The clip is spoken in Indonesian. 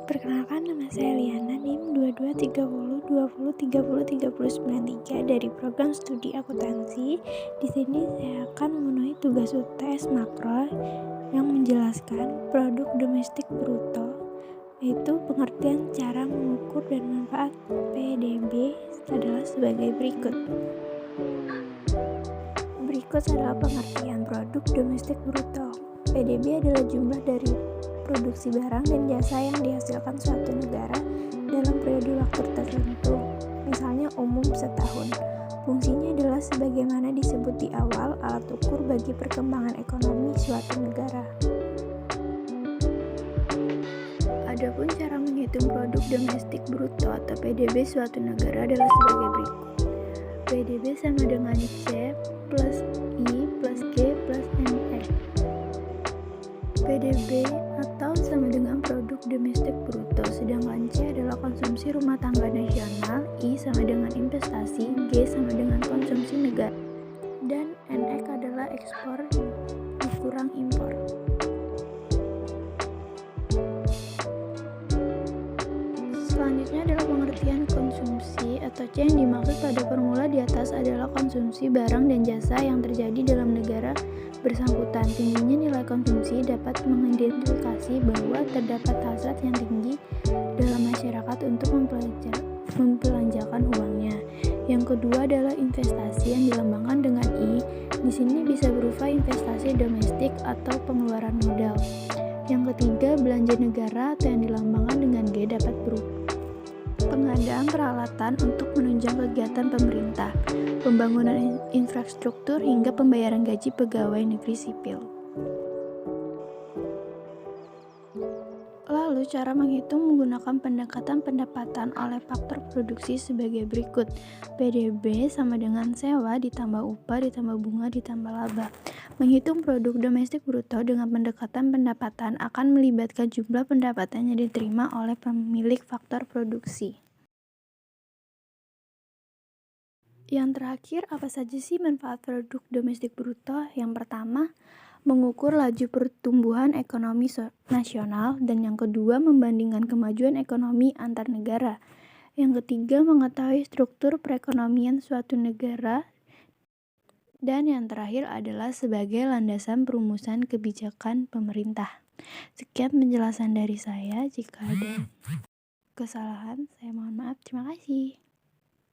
Perkenalkan, nama saya Liana, NIM 223020303093 dari program studi akuntansi. Di sini saya akan memenuhi tugas UTS makro yang menjelaskan produk domestik bruto, yaitu pengertian cara mengukur dan manfaat PDB adalah sebagai berikut. Berikut adalah pengertian produk domestik bruto. PDB adalah jumlah dari produksi barang dan jasa yang dihasilkan suatu negara dalam periode waktu tertentu, misalnya umum setahun. Fungsinya adalah sebagaimana disebut di awal, alat ukur bagi perkembangan ekonomi suatu negara. Adapun cara menghitung produk domestik bruto atau PDB suatu negara adalah sebagai berikut. PDB sama dengan C plus I plus G plus NX. PDB atau sama dengan produk domestik bruto, sedangkan C adalah konsumsi rumah tangga nasional, I sama dengan investasi, G sama dengan konsumsi negara, dan NX adalah ekspor dikurang impor. Selanjutnya adalah pengertian konsumsi atau C yang dimaksud pada formula di atas adalah konsumsi barang dan jasa yang terjadi dalam negara bersangkutan. Tingginya nilai konsumsi dapat mengidentifikasi bahwa terdapat hasrat yang tinggi dalam masyarakat untuk membelanjakan uangnya. Yang kedua adalah investasi yang dilambangkan dengan I. Di sini bisa berupa investasi domestik atau pengeluaran modal. Yang ketiga, belanja negara atau yang dilambangkan dengan G dapat berupa pengadaan peralatan untuk menunjang kegiatan pemerintah, pembangunan infrastruktur, hingga pembayaran gaji pegawai negeri sipil. Lalu, cara menghitung menggunakan pendekatan pendapatan oleh faktor produksi sebagai berikut. PDB sama dengan sewa ditambah upah ditambah bunga ditambah laba. Menghitung produk domestik bruto dengan pendekatan pendapatan akan melibatkan jumlah pendapatan yang diterima oleh pemilik faktor produksi. Yang terakhir, apa saja sih manfaat produk domestik bruto? Yang pertama, mengukur laju pertumbuhan ekonomi nasional, dan yang kedua, membandingkan kemajuan ekonomi antar negara. Yang ketiga, mengetahui struktur perekonomian suatu negara. Dan yang terakhir adalah sebagai landasan perumusan kebijakan pemerintah. Sekian penjelasan dari saya. Jika ada kesalahan, saya mohon maaf. Terima kasih.